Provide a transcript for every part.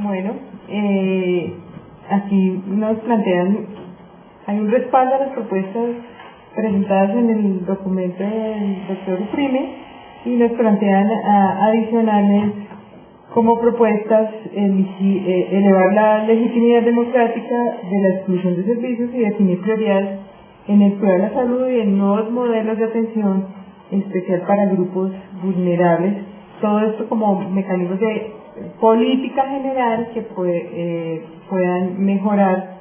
Bueno, aquí nos plantean, hay un respaldo a las propuestas presentadas en el documento del doctor Uprime y nos plantean adicionales como propuestas elevar la legitimidad democrática de la exclusión de servicios y definir prioridades en el cuidado de la salud y en nuevos modelos de atención, en especial para grupos vulnerables. Todo esto como mecanismos de política general que puedan mejorar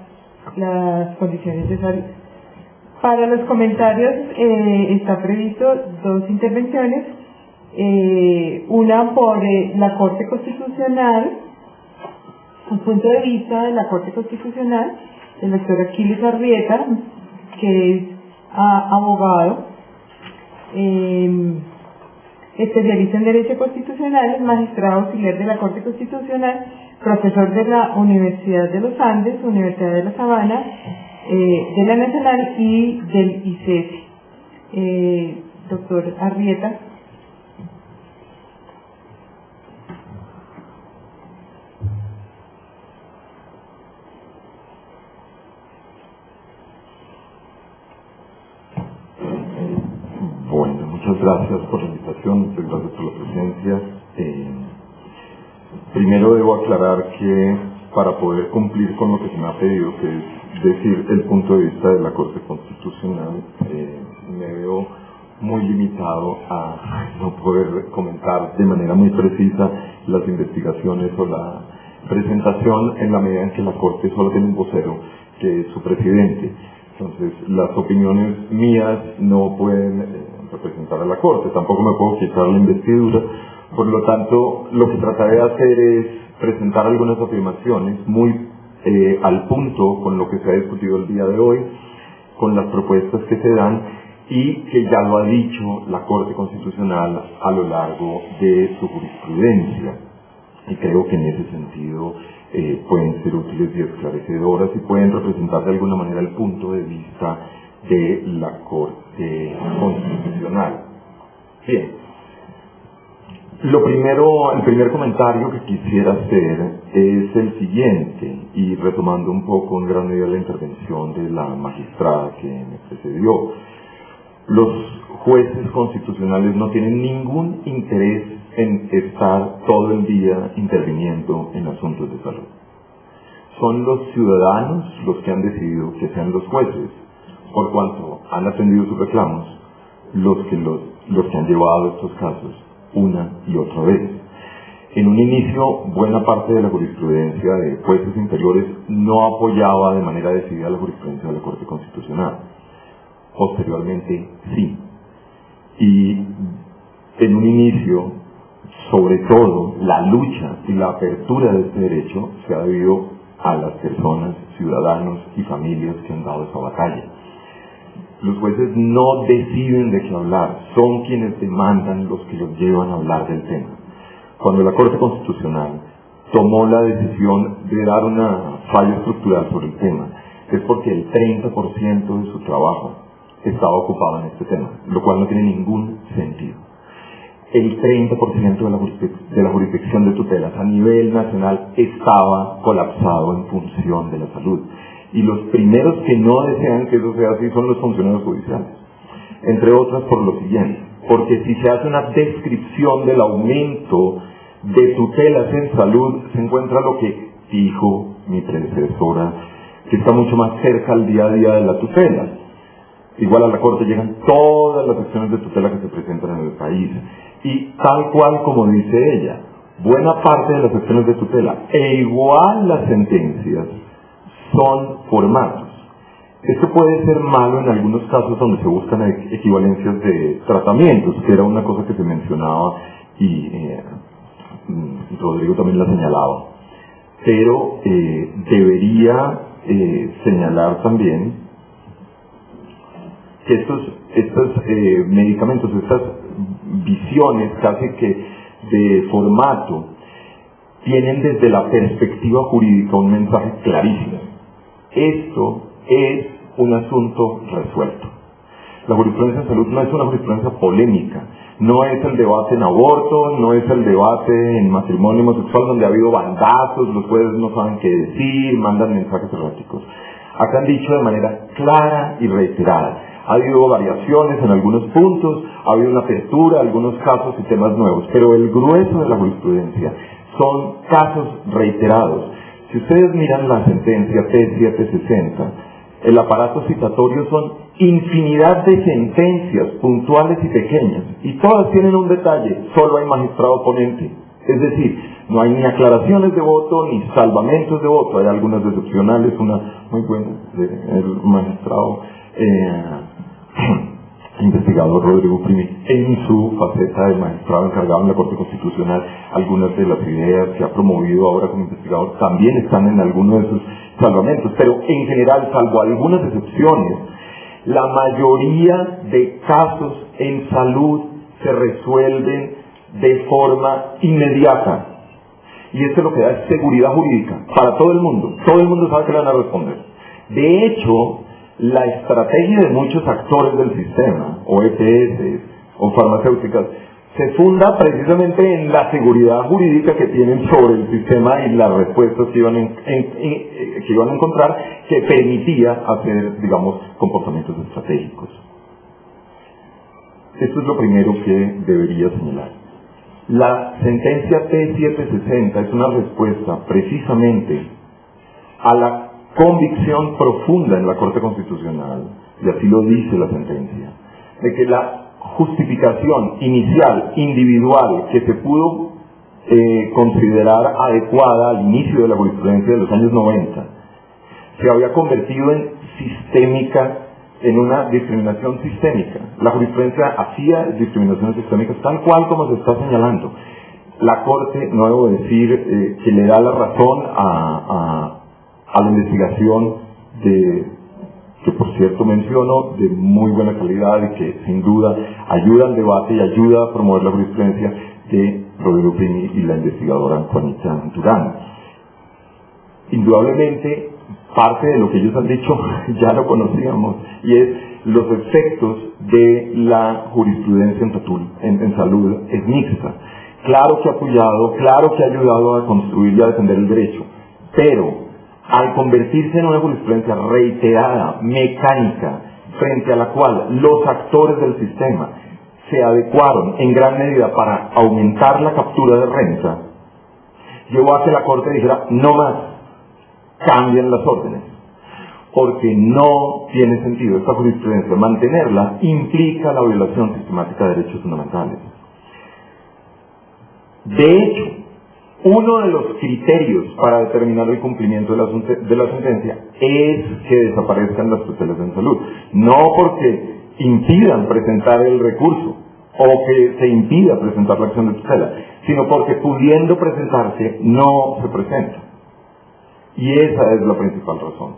las condiciones de salud. Para los comentarios está previsto dos intervenciones, una por la Corte Constitucional, un punto de vista de la Corte Constitucional, el doctor Aquiles Arrieta, que es abogado, especialista en Derecho Constitucional, magistrado auxiliar de la Corte Constitucional, profesor de la Universidad de los Andes, Universidad de La Sabana, de la Nacional y del ICESI. Doctor Arrieta. Bueno, muchas gracias por la invitación, muchas gracias por la presencia. Primero debo aclarar que para poder cumplir con lo que se me ha pedido, que es decir el punto de vista de la Corte Constitucional, me veo muy limitado a no poder comentar de manera muy precisa las investigaciones o la presentación en la medida en que la Corte solo tiene un vocero, que es su presidente. Entonces, las opiniones mías no pueden representar a la Corte, tampoco me puedo quitar la investidura. Por lo tanto, lo que trataré de hacer es presentar algunas afirmaciones muy al punto con lo que se ha discutido el día de hoy, con las propuestas que se dan y que ya lo ha dicho la Corte Constitucional a lo largo de su jurisprudencia. Y creo que en ese sentido pueden ser útiles y esclarecedoras y pueden representar de alguna manera el punto de vista de la Corte Constitucional. Bien. El primer comentario que quisiera hacer es el siguiente, y retomando un poco en gran medida la intervención de la magistrada que me precedió. Los jueces constitucionales no tienen ningún interés en estar todo el día interviniendo en asuntos de salud. Son los ciudadanos los que han decidido que sean los jueces, por cuanto han atendido sus reclamos, los que han llevado estos casos una y otra vez. En un inicio, buena parte de la jurisprudencia de jueces inferiores no apoyaba de manera decidida la jurisprudencia de la Corte Constitucional. Posteriormente, sí. Y en un inicio, sobre todo, la lucha y la apertura de este derecho se ha debido a las personas, ciudadanos y familias que han dado esa batalla. Los jueces no deciden de qué hablar, son quienes demandan los que los llevan a hablar del tema. Cuando la Corte Constitucional tomó la decisión de dar una falla estructural sobre el tema, es porque el 30% de su trabajo estaba ocupado en este tema, lo cual no tiene ningún sentido. El 30% de la jurisdicción de tutelas a nivel nacional estaba colapsado en función de la salud. Y los primeros que no desean que eso sea así son los funcionarios judiciales. Entre otras por lo siguiente, porque si se hace una descripción del aumento de tutelas en salud, se encuentra lo que dijo mi predecesora, que está mucho más cerca al día a día de la tutela. Igual a la Corte llegan todas las acciones de tutela que se presentan en el país. Y tal cual como dice ella, buena parte de las acciones de tutela e igual las sentencias son formatos. Esto puede ser malo en algunos casos donde se buscan equivalencias de tratamientos, que era una cosa que se mencionaba y Rodrigo también la señalaba. Pero debería señalar también que estos medicamentos, estas visiones casi que de formato, tienen desde la perspectiva jurídica un mensaje clarísimo. Esto es un asunto resuelto. La jurisprudencia en salud no es una jurisprudencia polémica, No es el debate en aborto, no es el debate en matrimonio homosexual donde ha habido bandazos, los jueces no saben qué decir, mandan mensajes erráticos. Acá han dicho de manera clara y reiterada. Ha habido variaciones en algunos puntos, ha habido una apertura, algunos casos y temas nuevos, pero el grueso de la jurisprudencia son casos reiterados. Si ustedes miran la sentencia T760, el aparato citatorio son infinidad de sentencias puntuales y pequeñas, y todas tienen un detalle: solo hay magistrado ponente. Es decir, no hay ni aclaraciones de voto ni salvamentos de voto. Hay algunas excepcionales, una muy buena del magistrado investigador Rodrigo Primi, en su faceta de magistrado encargado en la Corte Constitucional. Algunas de las ideas que ha promovido ahora como investigador también están en alguno de sus salvamentos, pero en general, salvo algunas excepciones, la mayoría de casos en salud se resuelven de forma inmediata, y esto lo que da es seguridad jurídica para todo el mundo. Todo el mundo sabe que le van a responder. De hecho, la estrategia de muchos actores del sistema, o EPS, o farmacéuticas, se funda precisamente en la seguridad jurídica que tienen sobre el sistema y las respuestas que iban a encontrar, que permitía hacer, digamos, comportamientos estratégicos. Esto es lo primero que debería señalar. La sentencia T760 es una respuesta precisamente a la convicción profunda en la Corte Constitucional, y así lo dice la sentencia, de que la justificación inicial, individual, que se pudo considerar adecuada al inicio de la jurisprudencia de los años 90, se había convertido en sistémica, en una discriminación sistémica. La jurisprudencia hacía discriminaciones sistémicas tal cual como se está señalando. La Corte, no debo decir que le da la razón a la investigación que por cierto menciono, de muy buena calidad y que sin duda ayuda al debate y ayuda a promover la jurisprudencia de Rodrigo Primi y la investigadora Juanita Durán. Indudablemente, parte de lo que ellos han dicho ya lo conocíamos, y es los efectos de la jurisprudencia en salud es mixta. Claro que ha apoyado, claro que ha ayudado a construir y a defender el derecho, pero al convertirse en una jurisprudencia reiterada, mecánica, frente a la cual los actores del sistema se adecuaron en gran medida para aumentar la captura de renta, llevó a que la Corte dijera: no más, cambien las órdenes, porque no tiene sentido esta jurisprudencia. Mantenerla implica la violación sistemática de derechos fundamentales. De hecho, uno de los criterios para determinar el cumplimiento de la sentencia es que desaparezcan las tutelas en salud. No porque impidan presentar el recurso o que se impida presentar la acción de tutela, sino porque pudiendo presentarse no se presenta. Y esa es la principal razón.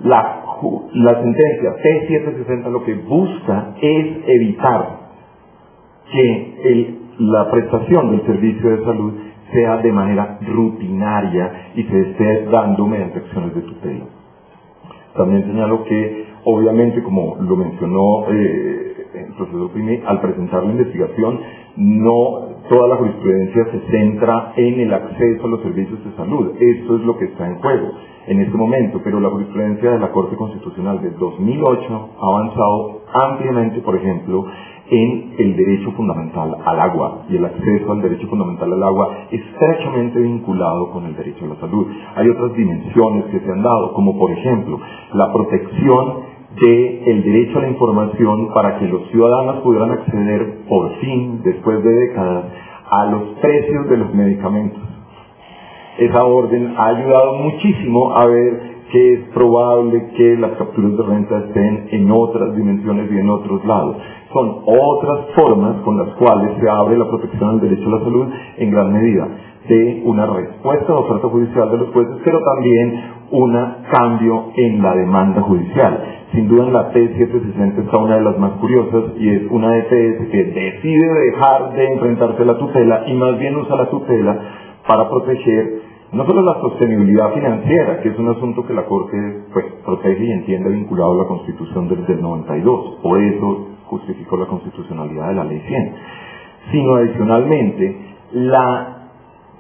La sentencia T760 lo que busca es evitar que la prestación del servicio de salud sea de manera rutinaria y se esté dando mediante acciones de tutela. También señalo que, obviamente, como lo mencionó el profesor Primi, al presentar la investigación, no toda la jurisprudencia se centra en el acceso a los servicios de salud. Esto es lo que está en juego en este momento, pero la jurisprudencia de la Corte Constitucional de 2008 ha avanzado ampliamente, por ejemplo, en el derecho fundamental al agua, y el acceso al derecho fundamental al agua estrechamente vinculado con el derecho a la salud. Hay otras dimensiones que se han dado, como por ejemplo la protección del derecho a la información para que los ciudadanos pudieran acceder por fin, después de décadas, a los precios de los medicamentos. Esa orden ha ayudado muchísimo a ver que es probable que las capturas de renta estén en otras dimensiones y en otros lados. Son otras formas con las cuales se abre la protección al derecho a la salud en gran medida de una respuesta de oferta judicial de los jueces, pero también un cambio en la demanda judicial. Sin duda en la T760 está una de las más curiosas, y es una EPS que decide dejar de enfrentarse a la tutela y más bien usa la tutela para proteger no solo la sostenibilidad financiera, que es un asunto que la Corte protege y entiende vinculado a la Constitución del 92. Por eso justificó la constitucionalidad de la Ley 100, sino adicionalmente la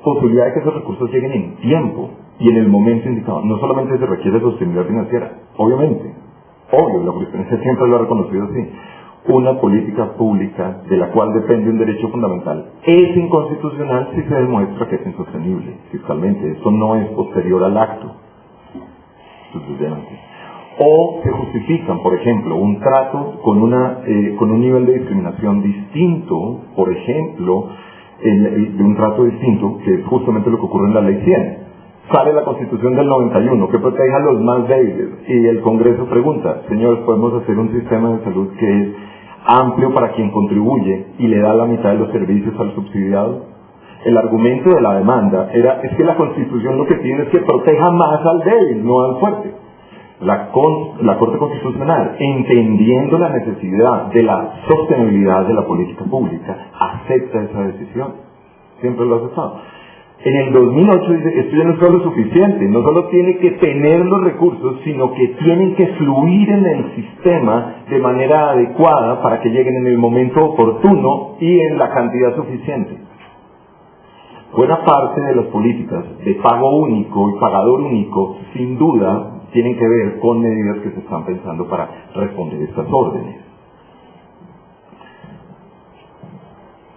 posibilidad de que esos recursos lleguen en tiempo y en el momento indicado. No solamente se requiere sostenibilidad financiera, obviamente, obvio, la jurisprudencia siempre lo ha reconocido así. Una política pública de la cual depende un derecho fundamental es inconstitucional si se demuestra que es insostenible fiscalmente. Esto no es posterior al acto. O se justifican, por ejemplo, un trato con un nivel de discriminación distinto, por ejemplo, de un trato distinto, que es justamente lo que ocurre en la Ley 100. Sale la Constitución del 91 que protege a los más débiles y el Congreso pregunta, señores, podemos hacer un sistema de salud que es amplio para quien contribuye y le da la mitad de los servicios al subsidiado. El argumento de la demanda es que la Constitución lo que tiene es que proteja más al débil, no al fuerte. La Corte Constitucional, entendiendo la necesidad de la sostenibilidad de la política pública, acepta esa decisión. Siempre lo ha aceptado. En el 2008 dice, esto ya no es solo suficiente, no solo tiene que tener los recursos, sino que tienen que fluir en el sistema de manera adecuada para que lleguen en el momento oportuno y en la cantidad suficiente. Buena parte de las políticas de pago único y pagador único, sin duda, tienen que ver con medidas que se están pensando para responder estas órdenes.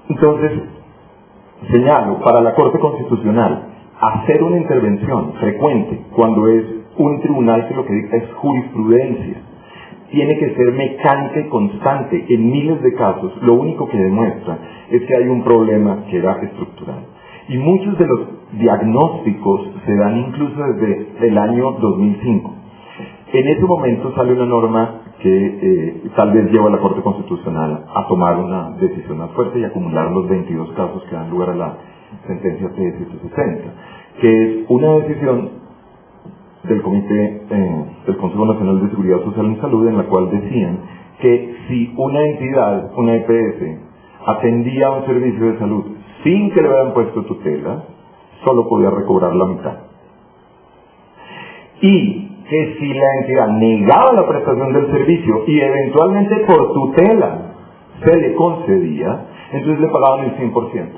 Entonces, señalo, para la Corte Constitucional, hacer una intervención frecuente cuando es un tribunal que lo que dicta es jurisprudencia, tiene que ser mecánica y constante. En miles de casos, lo único que demuestra es que hay un problema que era estructural. Y muchos de los diagnósticos se dan incluso desde el año 2005. En ese momento sale una norma que tal vez lleva a la Corte Constitucional a tomar una decisión más fuerte y acumular los 22 casos que dan lugar a la sentencia T-760, que es una decisión del Comité del Consejo Nacional de Seguridad Social y Salud, en la cual decían que si una entidad, una EPS, atendía a un servicio de salud sin que le hubieran puesto tutela, solo podía recobrar la mitad. Y que si la entidad negaba la prestación del servicio y eventualmente por tutela se le concedía, entonces le pagaban el 100%.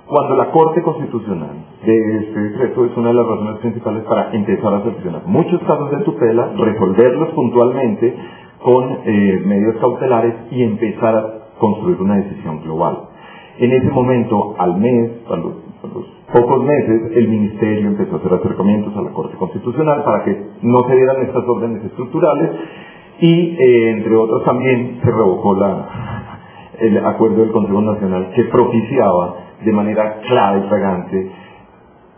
Cuando la Corte Constitucional de este decreto es una de las razones principales para empezar a sancionar muchos casos de tutela, resolverlos puntualmente con medidas cautelares y empezar a construir una decisión global. En ese momento, al mes, a los pocos meses, el Ministerio empezó a hacer acercamientos a la Corte Constitucional para que no se dieran estas órdenes estructurales y, entre otros, también se revocó el acuerdo del Consejo Nacional que propiciaba de manera clara y fragante,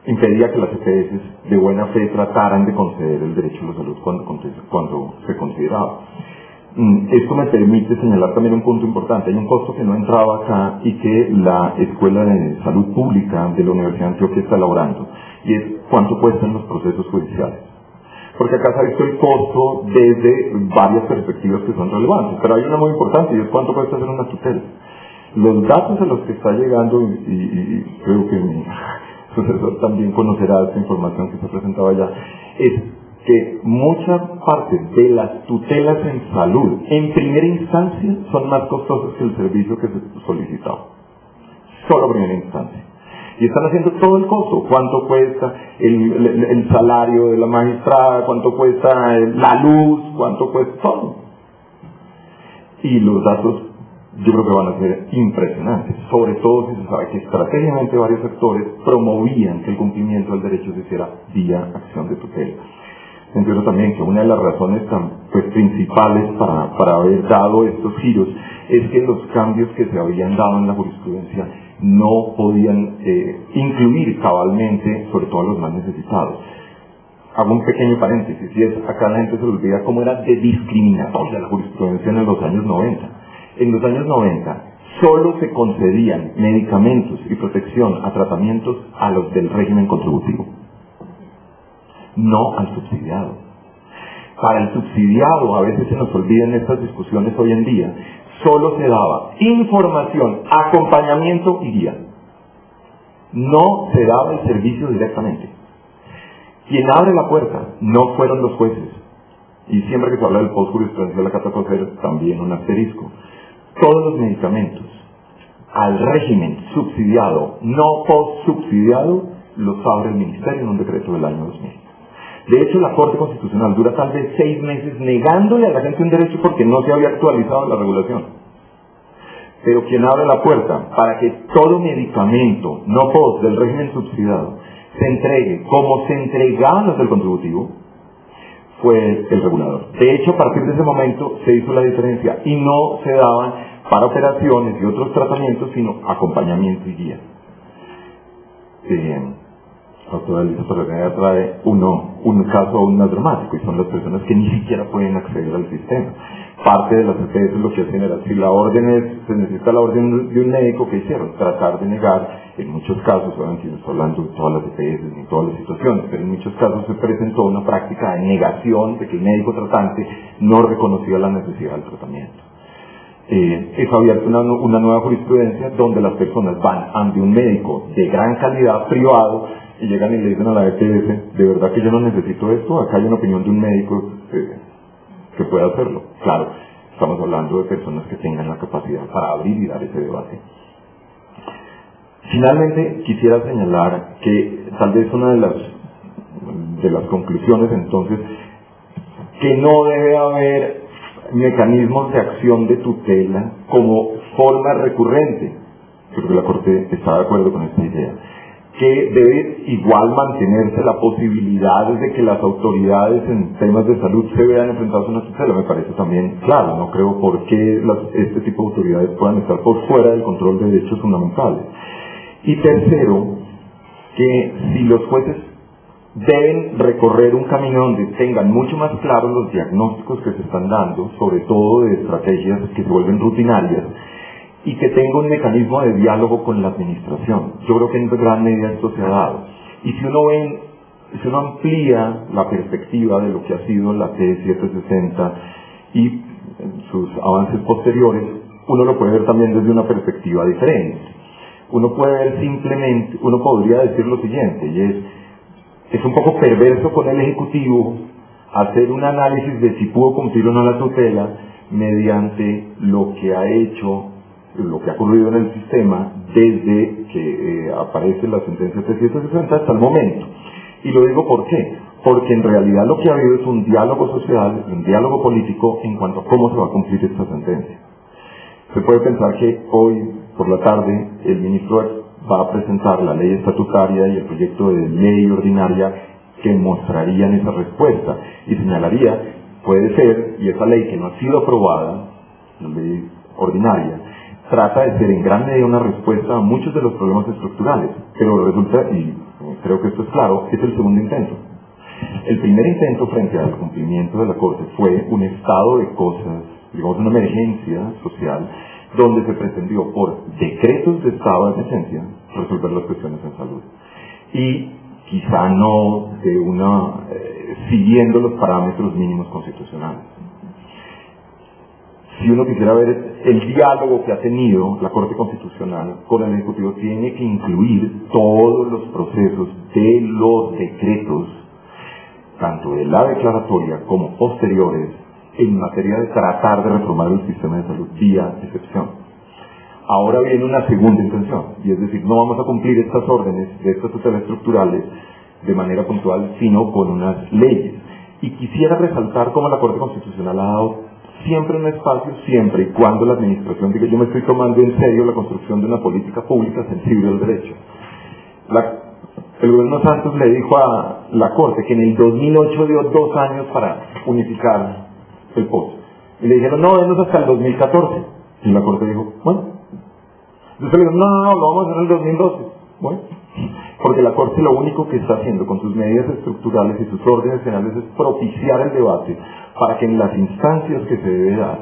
impedía que las EPS de buena fe trataran de conceder el derecho a la salud cuando se consideraba. Esto me permite señalar también un punto importante. Hay un costo que no entraba acá y que la Escuela de Salud Pública de la Universidad de Antioquia está elaborando, y es cuánto cuestan los procesos judiciales. Porque acá se ha visto el costo desde varias perspectivas que son relevantes, pero hay una muy importante y es cuánto cuesta hacer una tutela. Los datos a los que está llegando, y creo que mi sucesor también conocerá esta información que se presentaba allá, es que mucha parte de las tutelas en salud, en primera instancia, son más costosas que el servicio que se solicitaba. Solo primera instancia. Y están haciendo todo el costo. ¿Cuánto cuesta el salario de la magistrada? ¿Cuánto cuesta la luz? ¿Cuánto cuesta todo? Y los datos yo creo que van a ser impresionantes, sobre todo si se sabe que estratégicamente varios sectores promovían que el cumplimiento del derecho se hiciera vía acción de tutela. Entiendo también que una de las razones principales para haber dado estos giros es que los cambios que se habían dado en la jurisprudencia no podían incluir cabalmente, sobre todo a los más necesitados. Hago un pequeño paréntesis, y es, acá la gente se olvida cómo era de discriminatoria la jurisprudencia en los años 90. En los años 90 solo se concedían medicamentos y protección a tratamientos a los del régimen contributivo, no al subsidiado. Para el subsidiado, a veces se nos olvidan estas discusiones hoy en día, solo se daba información, acompañamiento y guía. No se daba el servicio directamente. Quien abre la puerta no fueron los jueces, y siempre que se habla del post-jurisprudencia de la Carta hacer también un asterisco. Todos los medicamentos al régimen subsidiado, no post-subsidiado, los abre el Ministerio en un decreto del año 2000. De hecho, la Corte Constitucional dura tal vez 6 meses negándole a la gente un derecho porque no se había actualizado la regulación. Pero quien abre la puerta para que todo medicamento no post del régimen subsidiado se entregue como se entregaban los del contributivo fue el regulador. De hecho, a partir de ese momento se hizo la diferencia y no se daban para operaciones y otros tratamientos, sino acompañamiento y guía. Autodaliza trae un caso aún más dramático, y son las personas que ni siquiera pueden acceder al sistema. Parte de las EPS lo que hacen era, si la orden se necesita la orden de un médico, ¿qué hicieron? Tratar de negar, en muchos casos, obviamente no estoy hablando de todas las EPS ni todas las situaciones, pero en muchos casos se presentó una práctica de negación de que el médico tratante no reconocía la necesidad del tratamiento. Eso ha abierto una nueva jurisprudencia donde las personas van ante un médico de gran calidad privado y llegan y le dicen a la EPS, de verdad que yo no necesito esto, acá hay una opinión de un médico que pueda hacerlo. Claro, estamos hablando de personas que tengan la capacidad para abrir y dar ese debate. Finalmente, quisiera señalar que tal vez una de las conclusiones entonces, que no debe haber mecanismos de acción de tutela como forma recurrente. Creo que la Corte está de acuerdo con esta idea. Que debe igual mantenerse la posibilidad de que las autoridades en temas de salud se vean enfrentadas a una tutela. Me parece también claro, no creo por qué este tipo de autoridades puedan estar por fuera del control de derechos fundamentales. Y tercero, que si los jueces deben recorrer un camino donde tengan mucho más claros los diagnósticos que se están dando, sobre todo de estrategias que se vuelven rutinarias, y que tenga un mecanismo de diálogo con la administración. Yo creo que en gran medida esto se ha dado. Y si uno amplía la perspectiva de lo que ha sido la T760 y sus avances posteriores, uno lo puede ver también desde una perspectiva diferente. Uno podría decir lo siguiente, y es un poco perverso con el Ejecutivo hacer un análisis de si pudo cumplir o no la tutela mediante lo que ha hecho, lo que ha ocurrido en el sistema desde que aparece la sentencia 360 hasta el momento. Y lo digo ¿por qué? Porque en realidad lo que ha habido es un diálogo social, un diálogo político en cuanto a cómo se va a cumplir esta sentencia. Se puede pensar que hoy por la tarde el ministro va a presentar la ley estatutaria y el proyecto de ley ordinaria que mostrarían esa respuesta y señalaría, puede ser, y esa ley que no ha sido aprobada, la ley ordinaria, trata de ser en gran medida una respuesta a muchos de los problemas estructurales, pero resulta, y creo que esto es claro, es el segundo intento. El primer intento frente al cumplimiento de la Corte fue un estado de cosas, digamos una emergencia social, donde se pretendió por decretos de estado de emergencia resolver las cuestiones en salud. Y quizá no siguiendo los parámetros mínimos constitucionales. Si uno quisiera ver el diálogo que ha tenido la Corte Constitucional con el Ejecutivo, tiene que incluir todos los procesos de los decretos, tanto de la declaratoria como posteriores, en materia de tratar de reformar el sistema de salud vía excepción. Ahora viene una segunda intención, y es decir, no vamos a cumplir estas órdenes de estas tutelas estructurales de manera puntual, sino con unas leyes. Y quisiera resaltar cómo la Corte Constitucional ha dado siempre un espacio, siempre y cuando la administración diga yo me estoy tomando en serio la construcción de una política pública sensible al derecho. El gobierno Santos le dijo a la Corte que en el 2008 dio 2 años para unificar el POS. Y le dijeron, no, denos hasta el 2014. Y la Corte dijo, bueno. Entonces le dijeron, no, lo vamos a hacer en el 2012. Bueno, porque la Corte lo único que está haciendo con sus medidas estructurales y sus órdenes generales es propiciar el debate para que en las instancias que se debe dar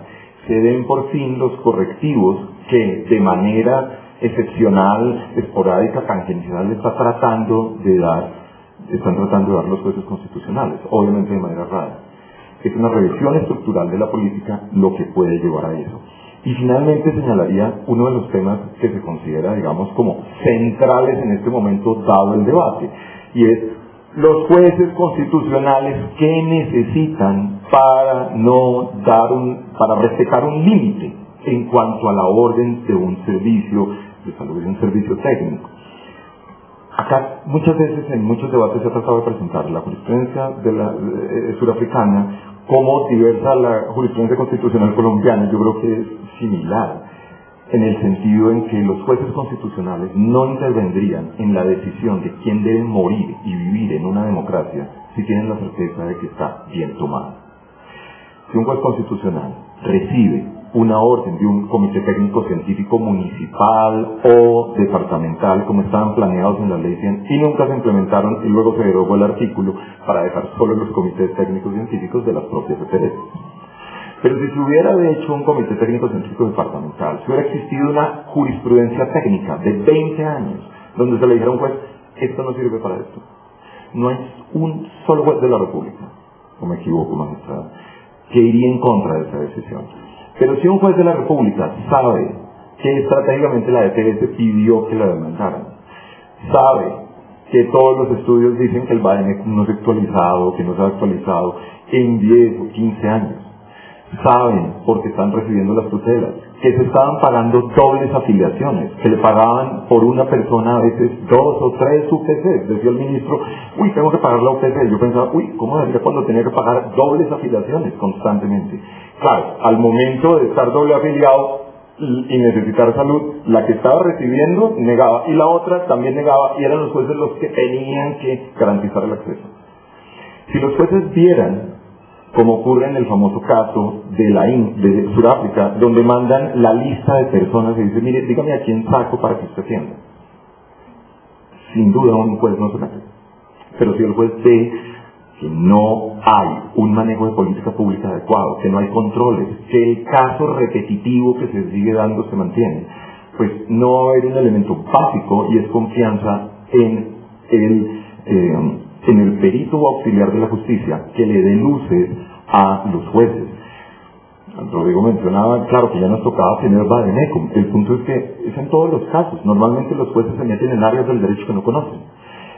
se den por fin los correctivos que de manera excepcional, esporádica, tangencial están tratando de dar los jueces constitucionales, obviamente de manera rara. Es una revisión estructural de la política lo que puede llevar a eso. Y finalmente señalaría uno de los temas que se considera, digamos, como centrales en este momento dado el debate, y es los jueces constitucionales qué necesitan para para respetar un límite en cuanto a la orden de un servicio de salud, de un servicio técnico. Acá muchas veces en muchos debates se ha tratado de presentar la jurisprudencia surafricana como diversa a la jurisprudencia constitucional colombiana. Yo creo que es similar, en el sentido en que los jueces constitucionales no intervendrían en la decisión de quién debe morir y vivir en una democracia si tienen la certeza de que está bien tomada. Si un juez constitucional recibe una orden de un comité técnico científico municipal o departamental, como estaban planeados en la ley 100, y nunca se implementaron, y luego se derogó el artículo para dejar solo los comités técnicos científicos de las propias EPS. Pero si se hubiera hecho un comité técnico científico departamental, si hubiera existido una jurisprudencia técnica de 20 años, donde se le dijera a un juez, esto no sirve para esto. No hay un solo juez de la República, o me equivoco, magistrada, que iría en contra de esa decisión. Pero si un juez de la República sabe que estratégicamente la EPS pidió que la demandaran, sabe que todos los estudios dicen que el BADEMEC no es actualizado, que no se ha actualizado en 10 o 15 años, saben, porque están recibiendo las tutelas, que se estaban pagando dobles afiliaciones, que le pagaban por una persona a veces 2 o 3 UPCs. Decía el ministro, uy, tengo que pagar la UPC. Yo pensaba, uy, ¿cómo decía cuando tenía que pagar dobles afiliaciones constantemente? Claro, al momento de estar doble afiliado y necesitar salud, la que estaba recibiendo negaba, y la otra también negaba, y eran los jueces los que tenían que garantizar el acceso. Si los jueces vieran, como ocurre en el famoso caso de Sudáfrica, donde mandan la lista de personas y dicen, mire, dígame a quién saco para que usted atienda. Sin duda un juez no se mete. Pero si el juez ve que no hay un manejo de política pública adecuado, que no hay controles, que el caso repetitivo que se sigue dando se mantiene, pues no va a haber un elemento básico, y es confianza en el perito o auxiliar de la justicia que le dé luces a los jueces. Rodrigo mencionaba, claro, que ya nos tocaba tener vademecum. El punto es que es en todos los casos. Normalmente los jueces se meten en áreas del derecho que no conocen.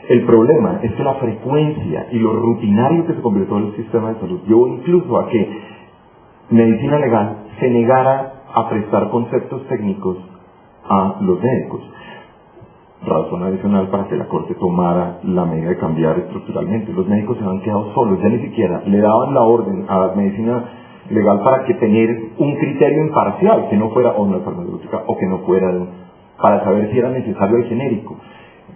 El problema es que la frecuencia y lo rutinario que se convirtió en el sistema de salud llevó incluso a que medicina legal se negara a prestar conceptos técnicos a los médicos. Razón adicional para que la Corte tomara la medida de cambiar estructuralmente. Los médicos se han quedado solos, ya ni siquiera le daban la orden a la medicina legal para que tener un criterio imparcial, que no fuera o una farmacéutica o que no fuera para saber si era necesario el genérico,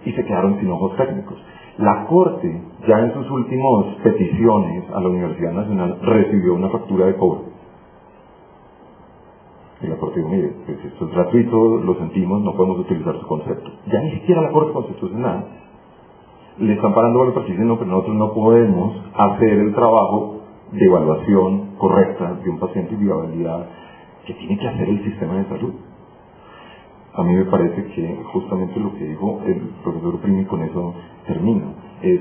y se quedaron sin ojos técnicos. La Corte, ya en sus últimas peticiones a la Universidad Nacional, recibió una factura de cobro. Y la Corte dijo, mire, pues esto es gratuito, lo sentimos, no podemos utilizar su concepto. Ya ni siquiera la Corte Constitucional le están parando bolas porque dicen, no, pero nosotros no podemos hacer el trabajo de evaluación correcta de un paciente y viabilidad que tiene que hacer el sistema de salud. A mí me parece que justamente lo que dijo el profesor Primi, con eso termino, es,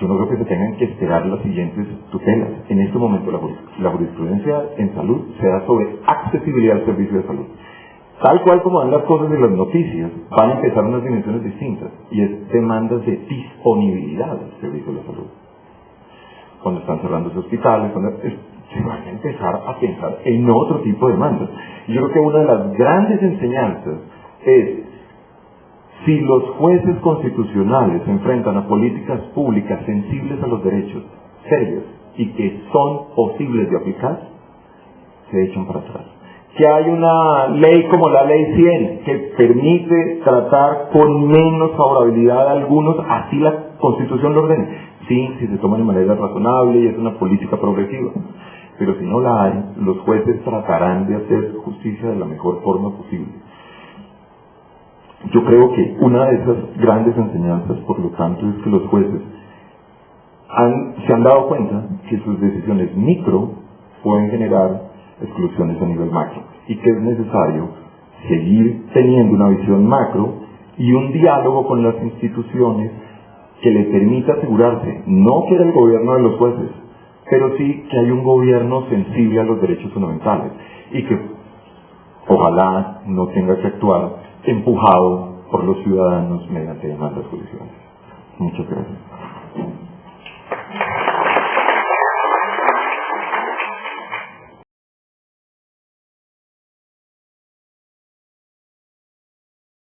yo no creo que se tengan que esperar las siguientes tutelas. En este momento la jurisprudencia en salud se da sobre accesibilidad al servicio de salud. Tal cual como dan las cosas en las noticias, van a empezar unas dimensiones distintas, y es demandas de disponibilidad del servicio de la salud. Cuando están cerrando los hospitales, se van a empezar a pensar en otro tipo de demandas. Y yo creo que una de las grandes enseñanzas es, si los jueces constitucionales se enfrentan a políticas públicas sensibles a los derechos, serias, y que son posibles de aplicar, se echan para atrás. Que hay una ley como la Ley 100 que permite tratar con menos favorabilidad a algunos, así la Constitución lo ordene. Sí, si se toma de manera razonable y es una política progresiva. Pero si no la hay, los jueces tratarán de hacer justicia de la mejor forma posible. Yo creo que una de esas grandes enseñanzas, por lo tanto, es que los jueces se han dado cuenta que sus decisiones micro pueden generar exclusiones a nivel macro, y que es necesario seguir teniendo una visión macro y un diálogo con las instituciones que le permita asegurarse, no que era el gobierno de los jueces, pero sí que hay un gobierno sensible a los derechos fundamentales, y que ojalá no tenga que actuar empujado por los ciudadanos mediante demandas judiciales. Muchas gracias.